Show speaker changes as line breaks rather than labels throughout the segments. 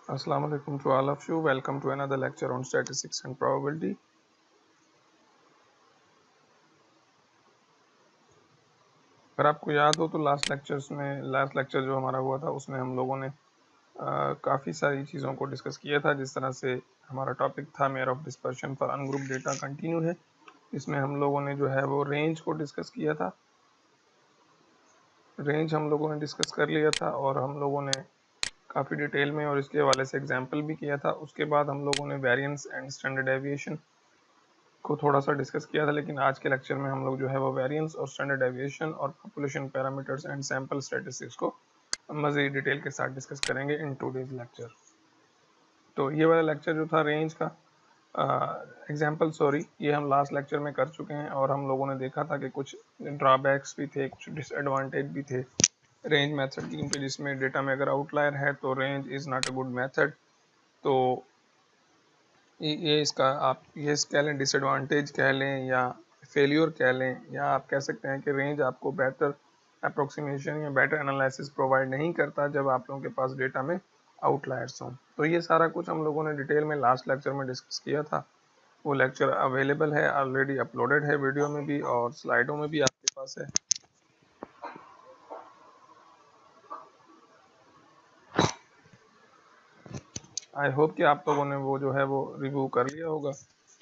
Assalamu alaikum to all of you. Welcome to another lecture on statistics and probability. अगर आपको याद हो तो लास्ट लेक्चर जो हमारा हुआ था उसमें हम लोगों ने काफ़ी सारी चीज़ों को डिस्कस किया था। जिस तरह से हमारा टॉपिक था mayor of dispersion for ungroup data continue है। इसमें हम लोगों ने जो है वो रेंज को डिस्कस किया था। रेंज हम लोगों ने डिस्कस कर लिया था और हम लोगों ने काफ़ी डिटेल में और इसके हवाले से एग्जाम्पल भी किया था। उसके बाद हम लोगों ने वेरिएंस एंड स्टैंडर्ड डेविएशन को थोड़ा सा डिस्कस किया था, लेकिन आज के लेक्चर में हम लोग जो है वो वेरिएंस और स्टैंडर्ड डेविएशन और population parameters and sample statistics को मज़ीद डिटेल के साथ डिस्कस करेंगे इन टूडेज लेक्चर। तो ये वाला लेक्चर जो था रेंज का ये हम लास्ट लेक्चर में कर चुके हैं और हम लोगों ने देखा था कि कुछ ड्रॉबैक्स भी थे, कुछ डिसएडवांटेज भी थे रेंज मेथड की, क्योंकि जिसमें डेटा में अगर आउटलायर है तो range is not a good method. तो ये इसका आप ये कह लें डिसएडवांटेज कह लें या फेलियर कह लें, या आप कह सकते हैं कि रेंज आपको बेटर अप्रोक्सीमेशन या बेटर एनालिसिस प्रोवाइड नहीं करता जब आप लोगों के पास डेटा में आउटलायर्स हों। तो ये सारा कुछ हम लोगों ने डिटेल में लास्ट लेक्चर में डिस्कस किया था। वो लेक्चर अवेलेबल है, ऑलरेडी अपलोडेड है वीडियो में भी और स्लाइडों में भी आपके पास है। आई होप कि आप लोगों ने वो जो है वो रिव्यू कर लिया होगा।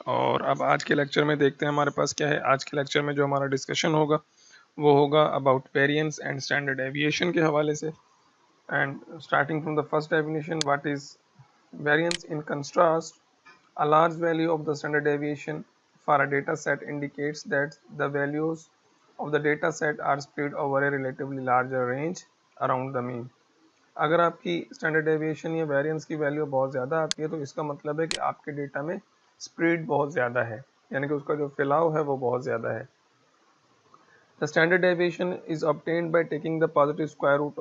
और अब आज के लेक्चर में देखते हैं हमारे पास क्या है। आज के लेक्चर में जो हमारा डिस्कशन होगा वो होगा about variance and standard deviation के हवाले से। And starting from the first definition, what is variance in contrast a large value of the standard deviation for a data set indicates that the values of the data set are spread over a relatively larger range around the mean। अगर आपकी standard deviation या variance की value बहुत ज़्यादा आती है तो इसका मतलब है कि आपके डेटा में स्प्रेड बहुत ज़्यादा है, यानी कि उसका जो फैलाव है वो बहुत ज़्यादा है। The standard deviation is obtained by taking the positive square root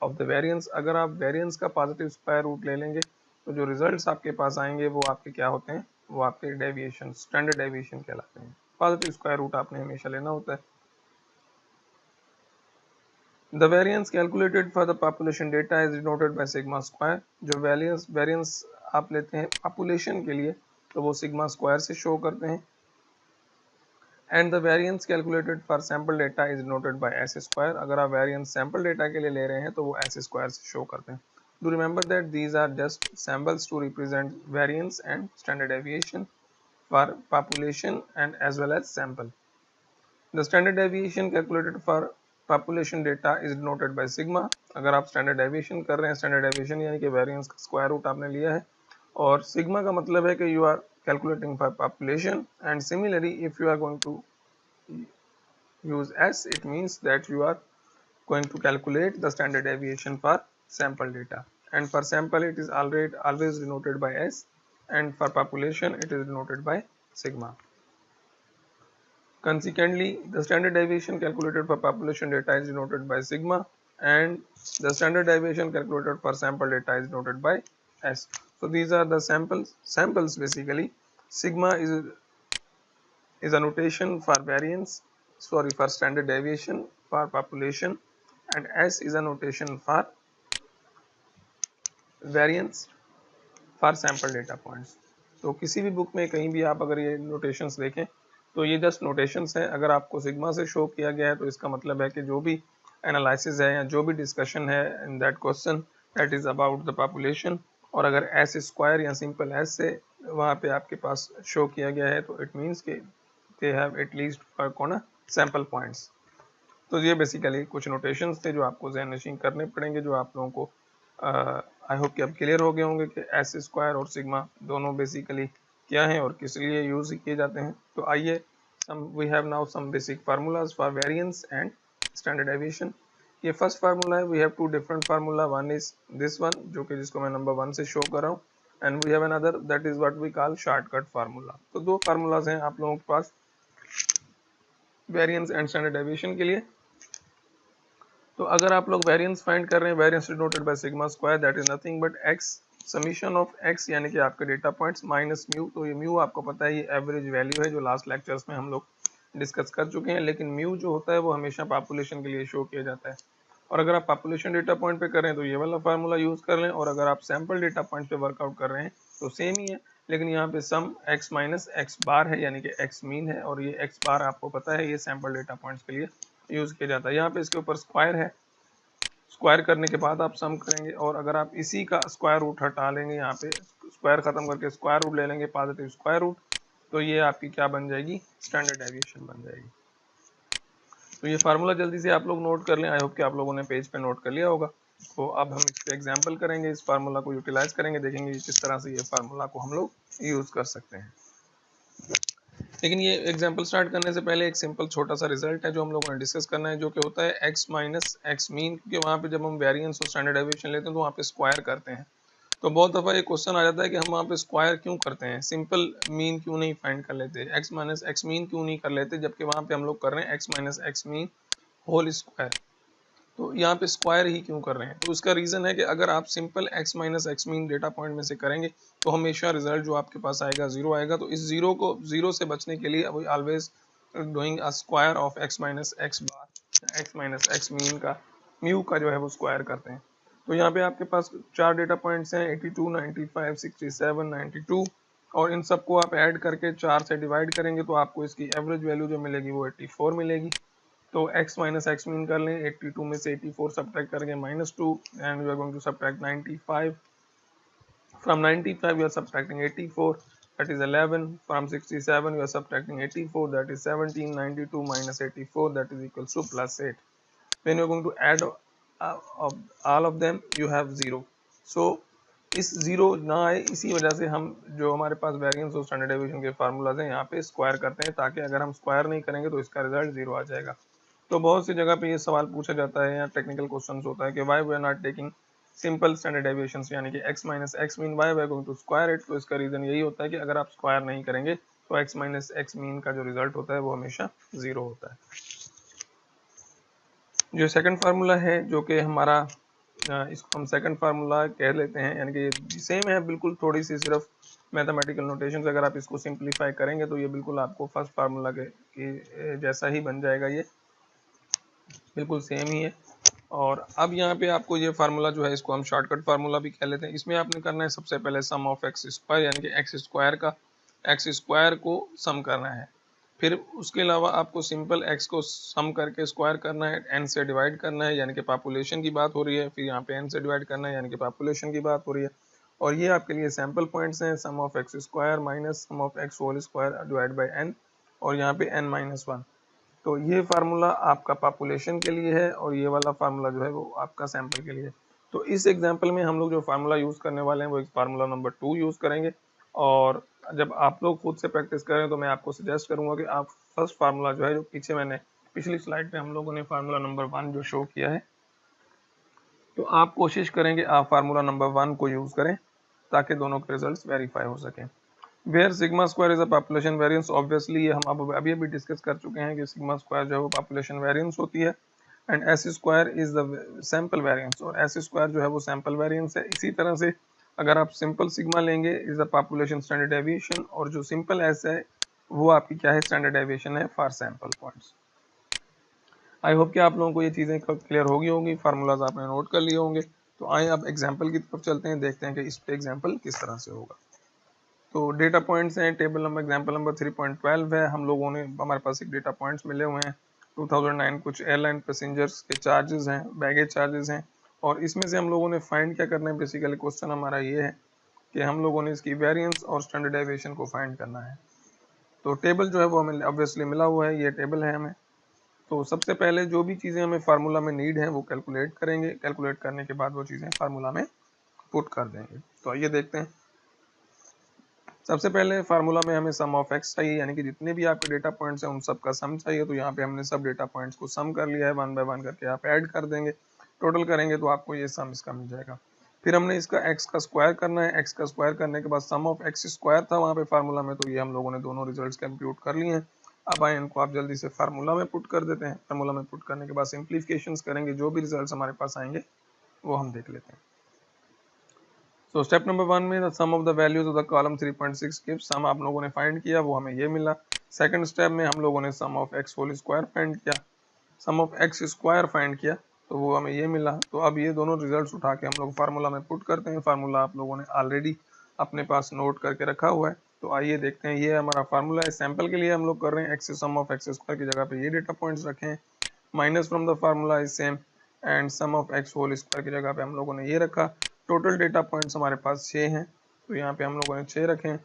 of the variance. अगर आप वेरिएंस का पॉजिटिव स्क्वायर रूट ले लेंगे तो जो रिजल्ट्स आपके पास आएंगे वो आपके क्या होते हैं, वो आपके डेविएशन स्टैंडर्ड डेविएशन कहलाते हैं। पॉजिटिव स्क्वायर रूट आपने हमेशा लेना होता है। The variance calculated for the population data is denoted by sigma square। जो वेरिएंस आप लेते हैं पॉपुलेशन के लिए तो वो सिग्मा स्क्वायर से शो करते हैं। And the variance calculated for sample data is noted by S square. अगर आप वेरिएंस सैंपल डेटा के लिए ले रहे हैं तो वो एस स्क्वायर से शो करते हैं। Do remember that these are just samples to represent variance and standard deviation for population and as well as sample. The standard deviation calculated for population data is noted by sigma. अगर आप standard deviation कर रहे हैं, standard deviation यानी कि variance का square root आपने लिया है, और सिग्मा का मतलब है कि you are calculating for population, and similarly if you are going to use S, it means that you are going to calculate the standard deviation for sample data, and for sample it is always denoted by S, and for population it is denoted by sigma. Consequently, the standard deviation calculated for population data is denoted by sigma, and the standard deviation calculated for sample data is denoted by S. So these are the samples basically. Sigma is a notation for for standard deviation for population, and S is a notation for variance for sample data points। तो किसी भी book में कहीं भी आप अगर ये notations देखें तो ये जस्ट नोटेशंस हैं। अगर आपको सिग्मा से शो किया गया है तो इसका मतलब है कि जो भी एनालिसिस है या जो भी डिस्कशन है in that question that is about the population, और अगर एस स्क्वायर या सिंपल एस से वहाँ पे आपके पास शो किया गया है तो इट मीन्स के they have at least work on sample points. तो ये बेसिकली कुछ नोटेशंस थे जो आपको ज़हन नशीन करने पड़ेंगे, जो आप लोगों को आई होप कि अब क्लियर हो गए होंगे कि एस स्क्वायर और सिग्मा दोनों बेसिकली क्या हैं और किस लिए यूज़ किए जाते हैं। तो आइए we have now some basic formulas for variance and standard deviation. ये फर्स्ट फार्मूला है। We have two different formula, one is this one जो कि जिसको मैं नंबर 1 से शो कर रहा हूँ, and we have another that is what we call shortcut formula. तो दो फार्मूलाज हैं आप लोगों के पास वेरिएंस एंड स्टैंडर्ड डेविएशन के लिए। तो अगर आप लोग वेरिएंस फाइंड कर रहे हैं, variance denoted by sigma square that is nothing but x summation of x, यानी कि आपके डेटा पॉइंट्स माइनस म्यू। तो ये म्यू आपको पता है ये एवरेज वैल्यू है जो लास्ट लेक्चर्स में हम लोग डिस्कस कर चुके हैं, लेकिन म्यू जो होता है वो हमेशा पॉपुलेशन के लिए शो किया जाता है। और अगर आप पॉपुलेशन डेटा पॉइंट पे कर रहे हैं तो ये वाला फार्मूला यूज़ कर लें, और अगर आप सैम्पल डेटा पॉइंट पे वर्कआउट कर रहे हैं तो सेम ही है, लेकिन यहाँ पे सम x माइनस एक्स बार है, यानी कि x मीन है, और ये x बार आपको पता है ये सैम्पल डेटा पॉइंट्स के लिए यूज़ किया जाता है। यहाँ पे इसके ऊपर स्क्वायर है, स्क्वायर करने के बाद आप सम करेंगे, और अगर आप इसी का स्क्वायर रूट हटा लेंगे, यहाँ पे स्क्वायर खत्म करके स्क्वायर रूट ले लेंगे, पॉजिटिव स्क्वायर रूट, तो ये आपकी क्या बन जाएगी, स्टैंडर्ड डेविएशन बन जाएगी। तो ये फार्मूला जल्दी से आप लोग नोट कर लें, आई होप कि आप लोगों ने पेज पे नोट कर लिया होगा। तो अब हम इस पे एग्जाम्पल करेंगे, इस फार्मूला को यूटिलाइज करेंगे, देखेंगे किस तरह से ये फार्मूला को हम लोग यूज़ कर सकते हैं। लेकिन ये एग्जाम्पल स्टार्ट करने से पहले एक सिंपल छोटा सा रिजल्ट है जो हम लोगों ने डिस्कस करना है, जो कि होता है x माइनस एक्स मीन, क्योंकि वहाँ पे जब हम वेरिएंस और स्टैंडर्ड डेविएशन लेते हैं तो वहाँ पे स्क्वायर करते हैं। तो बहुत दफ़ा ये क्वेश्चन आ जाता है कि हम वहाँ पे स्क्वायर क्यों करते हैं, सिंपल मीन क्यों नहीं फाइंड कर लेते, x माइनस एक्स मीन क्यों नहीं कर लेते, जबकि वहाँ पे हम लोग कर रहे हैं x minus x mean whole square. तो यहाँ पे स्क्वायर ही क्यों कर रहे हैं, तो उसका रीज़न है कि अगर आप simple x minus x mean data point में से करेंगे तो हमेशा रिजल्ट जो आपके पास आएगा जीरो आएगा। तो इस जीरो से बचने के लिए we always doing a square of x minus x bar, x minus x mean का म्यू का जो है वो स्क्वायर करते हैं। तो यहाँ पे आपके पास 4 डेटा पॉइंट्स हैं 82, 95, 67, 92, और इन सबको आप ऐड करके 4 से डिवाइड करेंगे तो आपको इसकी एवरेज वैल्यू जो मिलेगी वो 84 मिलेगी। तो x माइनस एक्स मीन कर लें, 82 में से 84 सब्ट्रैक्ट करेंगे -2, and we are going to subtract 95 from 95, we are subtracting 84, that is 11, from 67 we are subtracting 84, that is 17, 92 minus 84, that is equals to plus 8. when you are going to add all of them you have 0, so इस zero ना आए, इसी वजह से हम जो हमारे पास variance और स्टैंडर्ड डेविएशन के फार्मूलाज हैं यहाँ पे स्क्वायर करते हैं, ताकि अगर हम स्क्वायर नहीं करेंगे तो इसका रिजल्ट जीरो आ जाएगा। तो बहुत सी जगह पे ये सवाल पूछा जाता है या टेक्निकल क्वेश्चन होता है कि why we are not taking simple standard deviations, यानी कि x minus x mean, why we are going to square it. तो इसका रीजन यही होता है कि अगर आप स्क्वायर नहीं करेंगे तो x माइनस एक्स मीन का जो रिजल्ट होता है वो हमेशा जीरो होता है। जो सेकंड फार्मूला है जो कि हमारा इसको हम सेकंड फार्मूला कह लेते हैं, यानी कि सेम है बिल्कुल, थोड़ी सी सिर्फ मैथमेटिकल नोटेशन से अगर आप इसको सिंप्लीफाई करेंगे तो ये बिल्कुल आपको फर्स्ट फार्मूला के जैसा ही बन जाएगा, ये बिल्कुल सेम ही है। और अब यहाँ पे आपको ये फार्मूला जो है इसको हम शॉर्टकट फार्मूला भी कह लेते हैं। इसमें आपने करना है सबसे पहले सम ऑफ एक्स स्क्वायर, यानी कि एक्स स्क्वायर का एक्स स्क्वायर को सम करना है। फिर उसके अलावा आपको सिंपल x को सम करके स्क्वायर करना है, n से डिवाइड करना है, यानी कि पॉपुलेशन की बात हो रही है, फिर यहाँ पे n से डिवाइड करना है, यानी कि पॉपुलेशन की बात हो रही है। और ये आपके लिए सैम्पल पॉइंट्स हैं, sum of x square minus sum of x whole square divide by n, और यहाँ पे n माइनस 1। तो ये फार्मूला आपका पॉपुलेशन के लिए है और ये वाला फार्मूला जो है वो आपका सैंपल के लिए है। तो इस एग्जांपल में हम लोग जो फार्मूला यूज़ करने वाले हैं वो फार्मूला नंबर 2 यूज़ करेंगे। और जब आप लोग खुद से प्रैक्टिस करें तो मैं आपको सजेस्ट करूंगा कि आप फर्स्ट फार्मूला जो है, जो पीछे मैंने पिछली स्लाइड पे हम लोगों ने फार्मूला नंबर 1 जो शो किया है, तो आप कोशिश करेंगे आप फार्मूला नंबर 1 को यूज़ करें ताकि दोनों के रिजल्ट वेरीफाई हो सकें। Where sigma square is a population variance, obviously ये हम अभी डिस्कस कर चुके हैं कि सिग्मा स्क्वायर जो है वो पॉपुलेशन वेरिएंस होती है, and S square is the sample variance, और एस स्क्वायर जो है वो सैंपल वेरिएंस है। इसी तरह से अगर आप सिंपल सिग्मा लेंगे is the population standard deviation, और जो सिंपल एस है वो आपकी क्या है, स्टैंडर्ड डेविएशन है for sample points. I hope कि आप लोगों को ये चीज़ें क्लियर होगी, फार्मूलाज आपने नोट कर लिए होंगे। तो आए अब एग्जाम्पल की तरफ चलते हैं, देखते हैं कि इस पे एग्जाम्पल किस तरह से होगा। तो डेटा पॉइंट्स हैं, टेबल नंबर एग्जाम्पल नंबर 3.12 है। हम लोगों ने, हमारे पास एक डेटा पॉइंट्स मिले हुए हैं 2009, कुछ एयरलाइन पैसेंजर्स के चार्जेस हैं, बैगेज चार्जेस हैं, और इसमें से हम लोगों ने फाइंड क्या करना है, बेसिकली क्वेश्चन हमारा ये है कि हम लोगों ने इसकी वेरिएंस और स्टैंडर्ड डेविएशन को फाइंड करना है। तो टेबल जो है वो हमें ऑब्वियसली मिला हुआ है, ये टेबल है हमें। तो सबसे पहले जो भी चीज़ें हमें फार्मूला में नीड है वो कैलकुलेट करेंगे, कैलकुलेट करने के बाद वो चीज़ें फार्मूला में पुट कर देंगे। तो आइए देखते हैं। सबसे पहले फार्मूला में हमें सम ऑफ एक्स चाहिए, यानी कि जितने भी आपके डेटा पॉइंट्स हैं उन सब का सम चाहिए। तो यहाँ पे हमने सब डेटा पॉइंट्स को सम कर लिया है, 1 बाय 1 करके आप ऐड कर देंगे, टोटल करेंगे तो आपको ये सम इसका मिल जाएगा। फिर हमने इसका एक्स का स्क्वायर करना है, एक्स का स्क्वायर करने के बाद सम ऑफ एक्स स्क्वायर था वहाँ पे फार्मूला में, तो ये हम लोगों ने दोनों रिजल्ट कंप्यूट कर लिए हैं। अब आए इनको आप जल्दी से फार्मूला में पुट कर देते हैं। फार्मूला में पुट करने के बाद सिंप्लीफिकेशन करेंगे, जो भी रिजल्ट हमारे पास आएंगे वो हम देख लेते हैं। सो स्टेप नंबर 1 में sum of the values of the column 3.6 gives, sum आप लोगों ने फाइंड किया, वो हमें ये मिला। सेकंड स्टेप में हम लोगों ने sum of x whole square find किया, sum of x square find किया, तो वो हमें ये मिला। तो अब ये दोनों रिजल्ट्स उठा के हम लोग फार्मूला में पुट करते हैं। फार्मूला आप लोगों ने ऑलरेडी अपने पास नोट करके रखा हुआ है। तो आइए देखते हैं, ये हमारा फार्मूला है। सैंपल के लिए हम लोग कर रहे हैं x sum of x square की जगह पे ये डेटा पॉइंट्स रखे हैं, minus from the formula is same and sum of x whole square की जगह पे हम लोगों ने ये रखा। टोटल डेटा पॉइंट्स हमारे पास 6 हैं, तो यहाँ पे हम लोगों ने 6 रखे हैं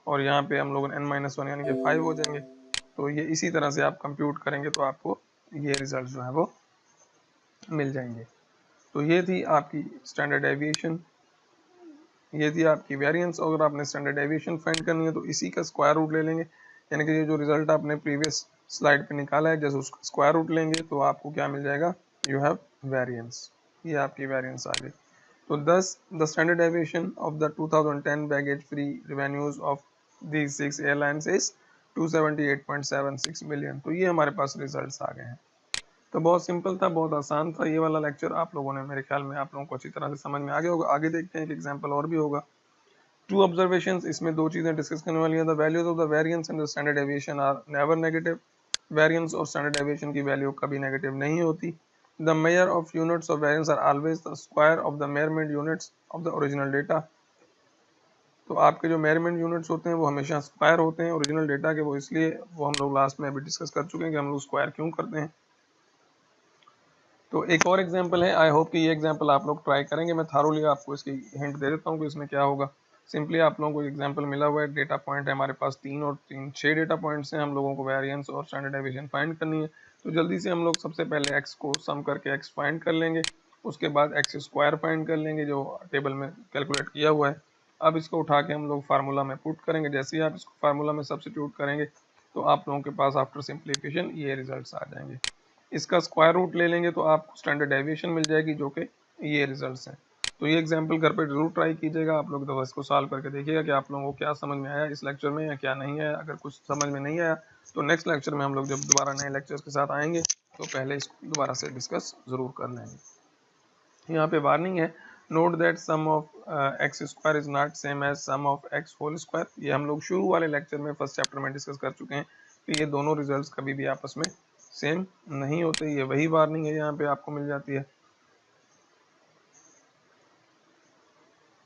और यहाँ पे हम लोगों ने n-1 यानी कि 5 हो जाएंगे। तो ये इसी तरह से आप कंप्यूट करेंगे तो आपको ये रिजल्ट जो है वो मिल जाएंगे। तो ये थी आपकी स्टैंडर्ड डेविएशन, ये थी आपकी वेरिएंस। अगर आपने स्टैंडर्ड डेविएशन फाइंड करनी है तो इसी का स्क्वायर रूट ले लेंगे, यानी कि ये जो रिजल्ट आपने प्रीवियस स्लाइड पे निकाला है जैसे उसका स्क्वायर रूट लेंगे तो आपको क्या मिल जाएगा, यू हैव वेरिएंस। ये आपकी वेरिएंस आ गई। तो thus the standard deviation of the 2010 baggage free revenues of these 6 airlines is 278.76 million. तो ये हमारे पास रिजल्ट्स आ गए हैं। तो बहुत सिंपल था, बहुत आसान था ये वाला लेक्चर। आप लोगों ने, मेरे ख्याल में आप लोगों को अच्छी तरह से समझ में आ गया होगा। आगे देखते हैं, एक एग्जांपल और भी होगा। टू ऑब्जर्वेशंस, इसमें दो चीजें डिस्कस करने वाली हैं। The values of the variance and the standard deviation are never negative. Variance और स्टैंडर्ड डेविएशन की वैल्यू कभी नेगेटिव नहीं होती। The measure of units of variance are always the square of the measurement units of the original data। तो आपके जो measurement units होते हैं वो हमेशा स्क्वायर होते हैं ओरिजिनल डेटा के। वो इसलिए, वो हम लोग लास्ट में अभी डिस्कस कर चुके हैं कि हम लोग स्क्वायर क्यों करते हैं। तो एक और एग्जांपल है, आई होप कि ये एग्जांपल आप लोग ट्राई करेंगे। मैं थारोली आपको इसकी हिंट दे देता हूँ कि इसमें क्या होगा। सिंपली आप लोगों को एग्जांपल मिला हुआ है, डेटा पॉइंट है हमारे पास 3 और 3 6 डेटा पॉइंट्स हैं। हम लोगों को वेरिएंस और स्टैंडर्ड डेविएशन फाइंड करनी है। तो जल्दी से हम लोग सबसे पहले x को सम करके x फाइंड कर लेंगे, उसके बाद x स्क्वायर फाइंड कर लेंगे जो टेबल में कैलकुलेट किया हुआ है। अब इसको उठा के हम लोग फार्मूला में पुट करेंगे। जैसे ही आप इसको फार्मूला में सब्स्टिट्यूट करेंगे तो आप लोगों के पास आफ्टर सिंप्लीफिकेशन ये रिजल्ट्स आ जाएंगे। इसका स्क्वायर रूट ले लेंगे तो आपको स्टैंडर्ड डेविएशन मिल जाएगी जो कि ये रिजल्ट्स हैं। तो ये एग्जांपल घर पे जरूर ट्राई कीजिएगा। आप लोग दवा इसको सॉल्व करके देखिएगा कि आप लोगों को क्या समझ में आया इस लेक्चर में या क्या नहीं आया। अगर कुछ समझ में नहीं आया तो नेक्स्ट लेक्चर में हम लोग जब दोबारा नए लेक्चर्स के साथ आएंगे तो पहले इसको दोबारा से डिस्कस जरूर कर लेंगे। यहाँ पे वार्निंग है, note that sum of x square is not same as sum of x whole square. ये हम लोग शुरू वाले लेक्चर में फर्स्ट चैप्टर में डिस्कस कर चुके हैं कि ये दोनों रिजल्ट्स कभी भी आपस में सेम नहीं होते। ये वही वार्निंग है यहाँ पे आपको मिल जाती है।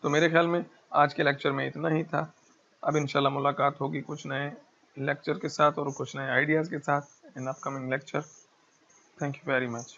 तो मेरे ख्याल में आज के लेक्चर में इतना ही था। अब इंशाल्लाह मुलाकात होगी कुछ नए लेक्चर के साथ और कुछ नए आइडियाज़ के साथ in upcoming lecture. Thank you very much.